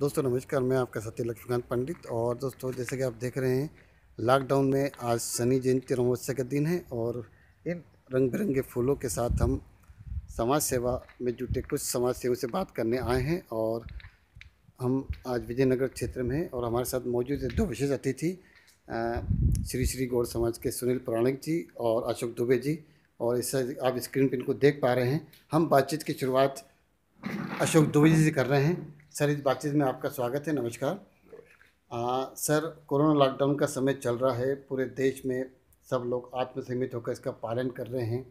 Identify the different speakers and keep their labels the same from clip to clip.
Speaker 1: दोस्तों नमस्कार, मैं आपका सत्य लक्ष्मीकांत पंडित। और दोस्तों जैसे कि आप देख रहे हैं, लॉकडाउन में आज शनि जयंती और अमावस्या का दिन है और इन रंग बिरंगे फूलों के साथ हम समाज सेवा में जुटे कुछ समाज सेवियों से बात करने आए हैं। और हम आज विजयनगर क्षेत्र में हैं और हमारे साथ मौजूद है दो विशेष अतिथि, श्री श्री गौड़ समाज के सुनील पुराणिक जी और अशोक दुबे जी। और इससे आप स्क्रीन पर इनको देख पा रहे हैं। हम बातचीत की शुरुआत अशोक दुबे जी से कर रहे हैं। सर, इस बातचीत में आपका स्वागत है। नमस्कार। सर, कोरोना लॉकडाउन का समय चल रहा है, पूरे देश में सब लोग आत्मसीमित होकर इसका पालन कर रहे हैं,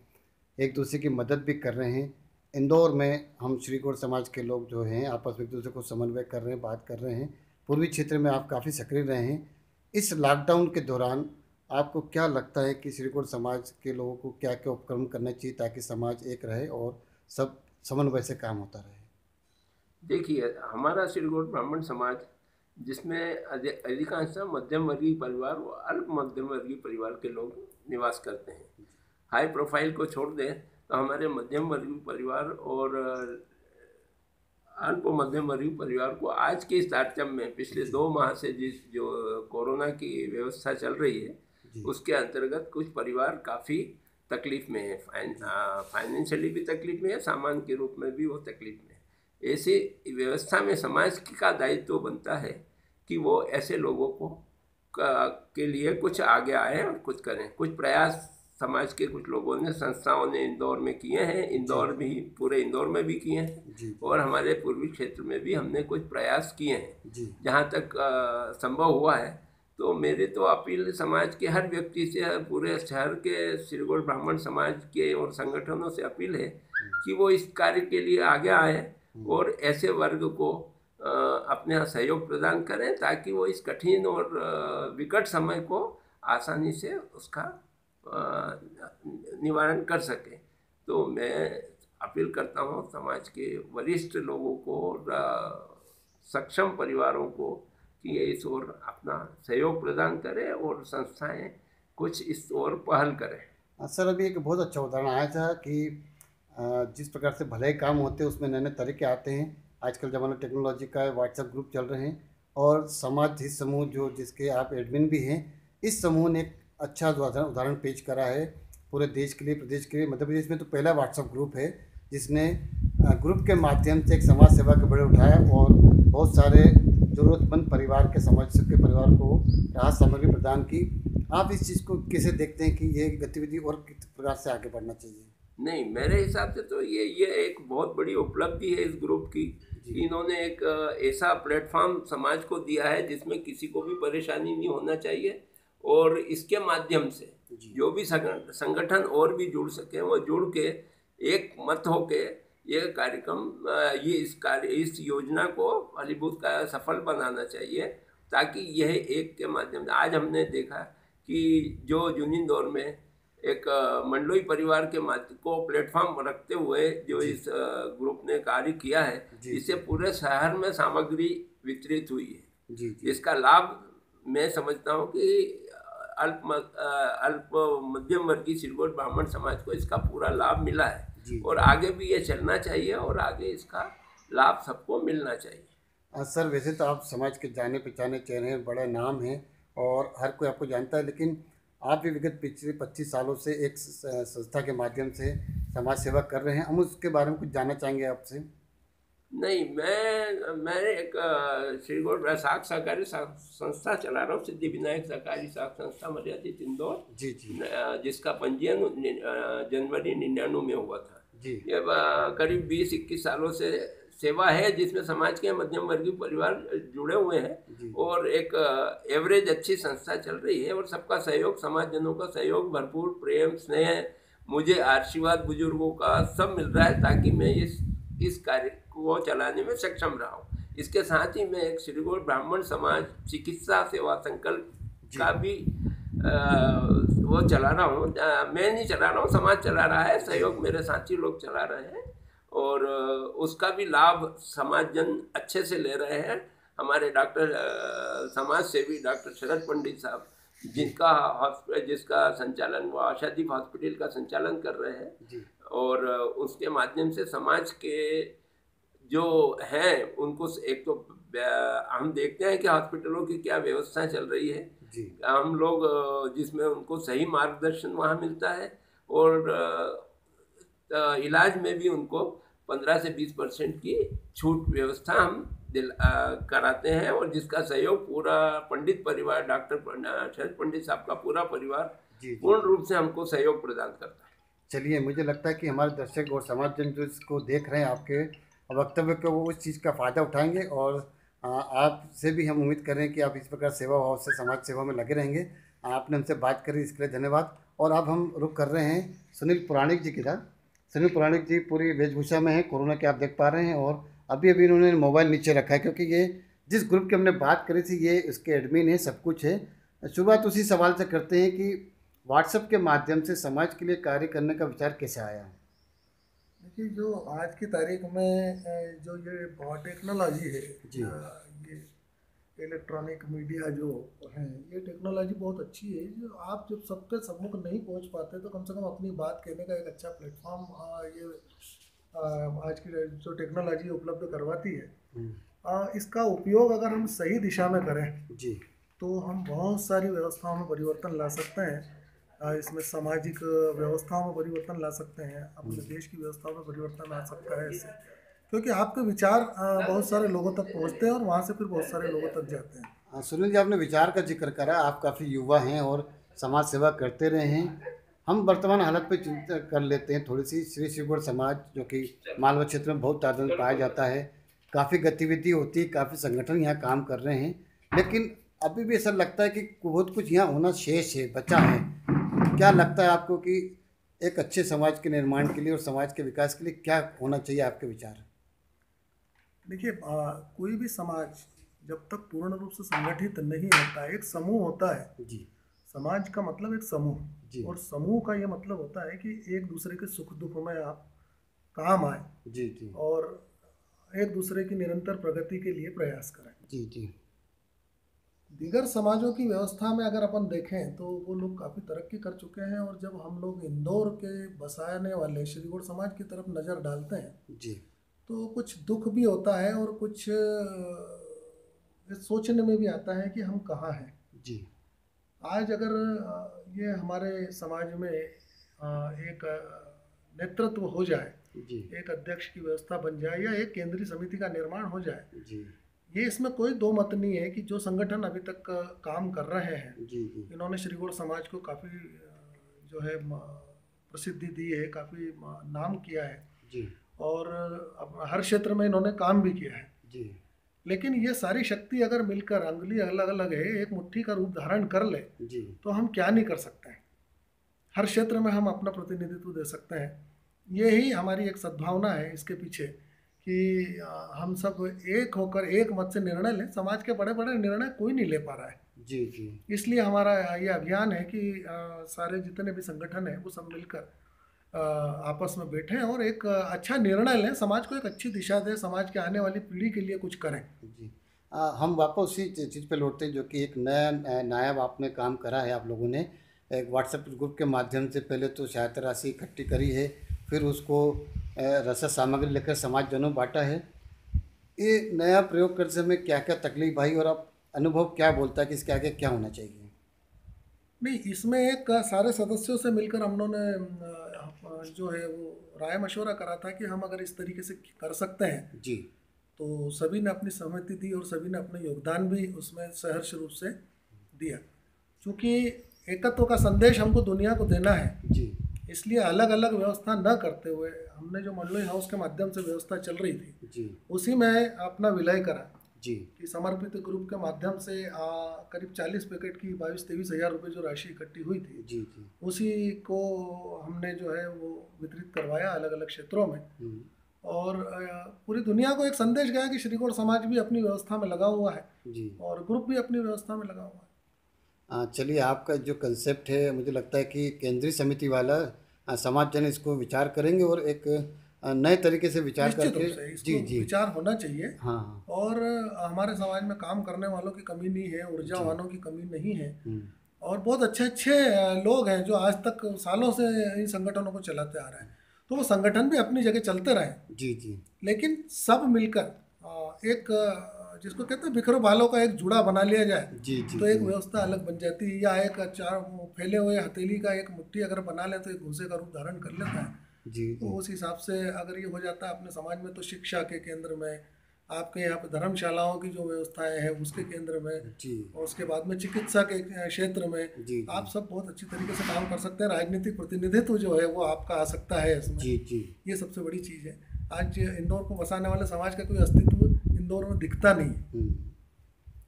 Speaker 1: एक दूसरे की मदद भी कर रहे हैं। इंदौर में हम श्री गौड़ समाज के लोग जो हैं आपस में एक दूसरे को समन्वय कर रहे हैं, बात कर रहे हैं। पूर्वी क्षेत्र में आप काफ़ी सक्रिय रहे हैं। इस लॉकडाउन के दौरान आपको क्या लगता है कि श्री गौड़ समाज के लोगों को क्या क्या उपक्रम करना चाहिए ताकि समाज एक रहे और सब समन्वय से काम होता रहे?
Speaker 2: देखिए, हमारा श्री गौड़ ब्राह्मण समाज, जिसमें अधिकांशतः मध्यम वर्गीय परिवार व अल्प मध्यम वर्गीय परिवार के लोग निवास करते हैं। हाई प्रोफाइल को छोड़ दें तो हमारे मध्यम वर्गीय परिवार और अल्प मध्यम वर्गीय परिवार को आज के इस तारतम्य में पिछले 2 माह से जो कोरोना की व्यवस्था चल रही है उसके अंतर्गत कुछ परिवार काफ़ी तकलीफ में है। फाइनेंशियली भी तकलीफ में है, सामान के रूप में भी वो तकलीफ में है। ऐसी व्यवस्था में समाज का दायित्व बनता है कि वो ऐसे लोगों को के लिए कुछ आगे आए और कुछ करें। कुछ प्रयास समाज के कुछ लोगों ने, संस्थाओं ने इंदौर में किए हैं, इंदौर भी, पूरे इंदौर में भी किए हैं और हमारे पूर्वी क्षेत्र में भी हमने कुछ प्रयास किए हैं जहाँ तक संभव हुआ है। तो मेरे तो अपील समाज के हर व्यक्ति से, पूरे शहर के श्री गौड़ ब्राह्मण समाज के और संगठनों से अपील है कि वो इस कार्य के लिए आगे आए और ऐसे वर्ग को अपने यहाँ सहयोग प्रदान करें ताकि वो इस कठिन और विकट समय को आसानी से उसका निवारण कर सके। तो मैं अपील करता हूँ समाज के वरिष्ठ लोगों को और सक्षम परिवारों को कि ये इस ओर अपना सहयोग प्रदान करें और संस्थाएं कुछ इस ओर पहल करें।
Speaker 1: सर, अभी एक बहुत अच्छा उदाहरण आया था कि जिस प्रकार से भले काम होते हैं उसमें नए नए तरीके आते हैं। आजकल ज़माना टेक्नोलॉजी का है, व्हाट्सएप ग्रुप चल रहे हैं और समाज हित समूह जो जिसके आप एडमिन भी हैं, इस समूह ने एक अच्छा उदाहरण पेश करा है पूरे देश के लिए, प्रदेश के लिए। मध्य प्रदेश में तो पहला व्हाट्सएप ग्रुप है जिसने ग्रुप के माध्यम से एक समाज सेवा के बड़े उठाया और बहुत सारे ज़रूरतमंद परिवार के सदस्यों के परिवार को राहत सामग्री प्रदान की। आप इस चीज़ को कैसे देखते हैं कि ये गतिविधि और किस प्रकार से आगे बढ़ना चाहिए?
Speaker 2: नहीं, मेरे हिसाब से तो ये एक बहुत बड़ी उपलब्धि है इस ग्रुप की। इन्होंने एक ऐसा प्लेटफॉर्म समाज को दिया है जिसमें किसी को भी परेशानी नहीं होना चाहिए और इसके माध्यम से जो भी संगठन और भी जुड़ सके वो जुड़ के एक मत होके ये कार्यक्रम, इस योजना को फलीभूत का सफल बनाना चाहिए ताकि यह एक के माध्यम से, आज हमने देखा कि जो जूनी दौर में एक मंडलोई परिवार के को प्लेटफॉर्म रखते हुए जो इस ग्रुप ने कार्य किया है, इससे पूरे शहर में सामग्री वितरित हुई है। इसका लाभ मैं समझता हूँ कि अल्प मध्यम वर्गीय श्री गौड़ ब्राह्मण समाज को इसका पूरा लाभ मिला है और आगे भी ये चलना चाहिए और आगे इसका लाभ सबको मिलना चाहिए।
Speaker 1: सर, वैसे तो आप समाज के जाने पहचाने चेहरे हैं, बड़ा नाम है और हर कोई आपको जानता है, लेकिन आप भी विगत पिछले 25 सालों से एक संस्था के माध्यम से समाज सेवा कर रहे हैं। हम उसके बारे में कुछ जानना चाहेंगे आपसे।
Speaker 2: नहीं, मैं एक श्री गौड़ साख सहकारी संस्था चला रहा हूँ, सिद्धि विनायक सहकारी साख संस्था मर्यादित इंदौर, जिसका पंजीयन जनवरी 99 में हुआ था। ये करीब 20-21 सालों से सेवा है जिसमें समाज के मध्यम वर्गीय परिवार जुड़े हुए हैं और एक एवरेज अच्छी संस्था चल रही है और सबका सहयोग, समाजजनों का सहयोग, भरपूर प्रेम स्नेह, मुझे आशीर्वाद बुजुर्गों का सब मिल रहा है ताकि मैं इस कार्य को चलाने में सक्षम रहा हूँ। इसके साथ ही मैं एक श्री गौड़ ब्राह्मण समाज चिकित्सा सेवा संकल्प का भी वो चला रहा हूँ। मैं नहीं चला रहा हूँ, समाज चला रहा है, सहयोग मेरे साथी लोग चला रहे हैं और उसका भी लाभ समाजजन अच्छे से ले रहे हैं। हमारे डॉक्टर समाज सेवी डॉक्टर शरद पंडित साहब, जिसका संचालन वो आशादीप हॉस्पिटल का संचालन कर रहे हैं और उसके माध्यम से समाज के जो हैं उनको एक तो हम देखते हैं कि हॉस्पिटलों की क्या व्यवस्था चल रही है।
Speaker 1: जी
Speaker 2: हम लोग जिसमें उनको सही मार्गदर्शन वहाँ मिलता है, और इलाज में भी उनको 15 से 20% की छूट व्यवस्था हम कराते हैं, और जिसका सहयोग पूरा पंडित परिवार, डॉक्टर शरद पंडित साहब का पूरा परिवार
Speaker 1: जी जी
Speaker 2: पूर्ण रूप से हमको सहयोग प्रदान करता है।
Speaker 1: चलिए, मुझे लगता है कि हमारे दर्शक और समाजजन जो इसको देख रहे हैं आपके वक्तव्य को, वो उस चीज़ का फ़ायदा उठाएंगे, और आपसे भी हम उम्मीद कर रहे हैं कि आप इस प्रकार सेवा भाव से समाज सेवा में लगे रहेंगे। आपने हमसे बात करी, इसके लिए धन्यवाद। और अब हम रुक कर रहे हैं सुनील पुराणिक जी की तरफ। सुनील पुराणिक जी पूरी वेशभूषा में हैं, कोरोना के आप देख पा रहे हैं, और अभी अभी इन्होंने मोबाइल नीचे रखा है, क्योंकि ये जिस ग्रुप की हमने बात करी थी, ये इसके एडमिन है, सब कुछ है। शुरुआत उसी सवाल से करते हैं कि व्हाट्सएप के माध्यम से समाज के लिए कार्य करने का विचार कैसे आया?
Speaker 3: देखिए, जो आज की तारीख में जो ये टेक्नोलॉजी है,
Speaker 1: जी
Speaker 3: ये इलेक्ट्रॉनिक मीडिया जो है, ये टेक्नोलॉजी बहुत अच्छी है। जो आप जब सबके सम्मुख नहीं पहुंच पाते तो कम से कम अपनी बात कहने का एक अच्छा प्लेटफॉर्म ये आज की जो टेक्नोलॉजी उपलब्ध करवाती है। इसका उपयोग अगर हम सही दिशा में करें
Speaker 1: जी
Speaker 3: तो हम बहुत सारी व्यवस्थाओं में परिवर्तन ला सकते हैं। इसमें सामाजिक व्यवस्थाओं में परिवर्तन ला सकते हैं, अपने देश की व्यवस्थाओं में परिवर्तन आ सकता है इससे, क्योंकि आपके विचार बहुत सारे लोगों तक पहुंचते हैं और वहां से फिर बहुत सारे लोगों तक जाते हैं।
Speaker 1: सुनील जी, आपने विचार का जिक्र करा, आप काफ़ी युवा हैं और समाज सेवा करते रहे हैं। हम वर्तमान हालत पे चिंता कर लेते हैं थोड़ी सी। श्री शिवगढ़ समाज, जो कि मालवा क्षेत्र में बहुत तादाद में पाया जाता है, काफ़ी गतिविधि होती है, काफ़ी संगठन यहाँ काम कर रहे हैं, लेकिन अभी भी ऐसा लगता है कि बहुत कुछ यहाँ होना शेष है, बचा है। क्या लगता है आपको कि एक अच्छे समाज के निर्माण के लिए और समाज के विकास के लिए क्या होना चाहिए, आपके विचार?
Speaker 3: देखिए, कोई भी समाज जब तक पूर्ण रूप से संगठित नहीं होता है, एक समूह होता है।
Speaker 1: जी
Speaker 3: समाज का मतलब एक समूह,
Speaker 1: जी
Speaker 3: और समूह का ये मतलब होता है कि एक दूसरे के सुख दुख में आप काम आए
Speaker 1: जी जी
Speaker 3: और एक दूसरे की निरंतर प्रगति के लिए प्रयास करें।
Speaker 1: जी जी
Speaker 3: दीगर समाजों की व्यवस्था में अगर अपन देखें तो वो लोग काफ़ी तरक्की कर चुके हैं, और जब हम लोग इंदौर के बसाने वाले श्रीगुड़ समाज की तरफ नज़र डालते हैं
Speaker 1: जी
Speaker 3: तो कुछ दुख भी होता है और कुछ सोचने में भी आता है कि हम कहाँ हैं।
Speaker 1: जी
Speaker 3: आज अगर ये हमारे समाज में एक नेतृत्व हो जाए,
Speaker 1: जी
Speaker 3: एक अध्यक्ष की व्यवस्था बन जाए, या एक केंद्रीय समिति का निर्माण हो जाए,
Speaker 1: जी
Speaker 3: ये इसमें कोई दो मत नहीं है कि जो संगठन अभी तक काम कर रहे हैं,
Speaker 1: जी जी
Speaker 3: इन्होंने श्रीगुड़ समाज को काफ़ी जो है प्रसिद्धि दी है, काफ़ी नाम किया है,
Speaker 1: जी
Speaker 3: और हर क्षेत्र में इन्होंने काम भी किया है।
Speaker 1: जी
Speaker 3: लेकिन ये सारी शक्ति अगर मिलकर, अंगुली अलग अलग है, एक मुट्ठी का रूप धारण कर ले
Speaker 1: जी
Speaker 3: तो हम क्या नहीं कर सकते हैं। हर क्षेत्र में हम अपना प्रतिनिधित्व दे सकते हैं। यही हमारी एक सद्भावना है इसके पीछे कि हम सब एक होकर एक मत से निर्णय लें। समाज के बड़े बड़े निर्णय कोई नहीं ले पा रहा है,
Speaker 1: जी जी
Speaker 3: इसलिए हमारा ये अभियान है कि सारे जितने भी संगठन हैं वो सब मिलकर आपस में बैठें और एक अच्छा निर्णय लें, समाज को एक अच्छी दिशा दें, समाज के आने वाली पीढ़ी के लिए कुछ करें।
Speaker 1: जी हम वापस उसी चीज़ पे लौटते हैं, जो कि एक नया नायाब आपने काम करा है। आप लोगों ने एक व्हाट्सएप ग्रुप के माध्यम से पहले तो सहायता राशि इकट्ठी करी है, फिर उसको रसद सामग्री लेकर समाजजनों बांटा है। ये नया प्रयोग करने से हमें क्या क्या तकलीफ आई, और आप अनुभव क्या बोलता है कि इसके आगे क्या होना चाहिए?
Speaker 3: नहीं, इसमें एक सारे सदस्यों से मिलकर हम लोगों ने जो है वो राय मशवरा करा था कि हम अगर इस तरीके से कर सकते हैं
Speaker 1: जी
Speaker 3: तो सभी ने अपनी सहमति दी और सभी ने अपना योगदान भी उसमें सहर्ष रूप से दिया। क्योंकि एकत्व का संदेश हमको दुनिया को देना है,
Speaker 1: जी
Speaker 3: इसलिए अलग अलग व्यवस्था न करते हुए हमने जो मंडलोई हाउस के माध्यम से व्यवस्था चल रही थी
Speaker 1: जी
Speaker 3: उसी में अपना विलय करा
Speaker 1: जी
Speaker 3: कि समर्पित ग्रुप के माध्यम से करीब 40 पैकेट की 22-23 हज़ार रुपये जो राशि इकट्ठी हुई थी,
Speaker 1: जी जी
Speaker 3: उसी को हमने जो है वो वितरित करवाया अलग अलग क्षेत्रों में। और पूरी दुनिया को एक संदेश गया कि श्रीगुड़ समाज भी अपनी व्यवस्था में लगा हुआ है
Speaker 1: जी
Speaker 3: और ग्रुप भी अपनी व्यवस्था में लगा हुआ है।
Speaker 1: चलिए, आपका जो कंसेप्ट है, मुझे लगता है कि केंद्रीय समिति वाला समाजजन इसको विचार करेंगे और एक नए तरीके से विचार
Speaker 3: निश्चित
Speaker 1: करके।
Speaker 3: रूप से इसको
Speaker 1: जी जी
Speaker 3: विचार होना चाहिए।
Speaker 1: हाँ हाँ
Speaker 3: और हमारे समाज में काम करने वालों की कमी नहीं है, ऊर्जावानों की कमी नहीं है, और बहुत अच्छे अच्छे लोग हैं जो आज तक सालों से इन संगठनों को चलाते आ रहे हैं। तो वो संगठन भी अपनी जगह चलते रहे,
Speaker 1: जी जी
Speaker 3: लेकिन सब मिलकर एक जिसको कहते हैं बिखरो बालों का एक जुड़ा बना लिया जाए
Speaker 1: जी जी
Speaker 3: तो एक
Speaker 1: जी
Speaker 3: व्यवस्था अलग बन जाती है। या एक चार फैले हुए हथेली का एक मुट्ठी अगर बना ले तो एक घूसे का रूप धारण कर लेता है।
Speaker 1: जी
Speaker 3: तो उस हिसाब से अगर ये हो जाता है अपने समाज में, तो शिक्षा के केंद्र में, आपके यहाँ पे धर्मशालाओं की जो व्यवस्थाएं हैं उसके केंद्र में,
Speaker 1: जी
Speaker 3: और उसके बाद में चिकित्सा के क्षेत्र में
Speaker 1: जी
Speaker 3: आप सब बहुत अच्छी तरीके से काम कर सकते हैं। राजनीतिक प्रतिनिधित्व जो है वो आपका आ सकता है इसमें।
Speaker 1: जी जी
Speaker 3: ये सबसे बड़ी चीज़ है। आज इंदौर को बसाने वाले समाज का कोई अस्तित्व इंदौर में दिखता नहीं है।
Speaker 1: हम्म,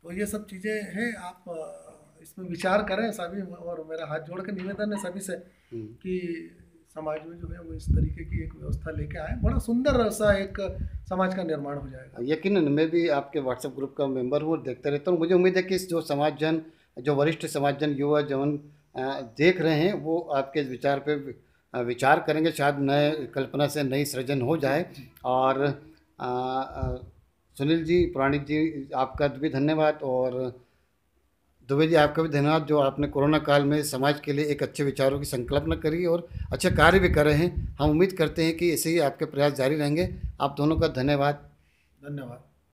Speaker 3: तो ये सब चीज़ें हैं, आप इसमें विचार करें सभी, और मेरा हाथ जोड़ के निवेदन है सभी से कि समाज में जो है वो इस तरीके की एक व्यवस्था लेके आए, बड़ा सुंदर सा एक समाज का निर्माण हो जाएगा।
Speaker 1: यकीनन मैं भी आपके व्हाट्सएप ग्रुप का मेंबर हूँ और देखता रहता हूँ। मुझे उम्मीद है कि जो समाजजन, जो वरिष्ठ समाजजन, युवा जन देख रहे हैं वो आपके इस विचार पे विचार करेंगे। शायद नए कल्पना से नई सृजन हो जाए। और सुनील जी, पुराणिक जी, आपका भी धन्यवाद, और दुबे जी आपका भी धन्यवाद, जो आपने कोरोना काल में समाज के लिए एक अच्छे विचारों की संकल्पना करी और अच्छे कार्य भी कर रहे हैं। हम उम्मीद करते हैं कि ऐसे ही आपके प्रयास जारी रहेंगे। आप दोनों का धन्यवाद।
Speaker 3: धन्यवाद।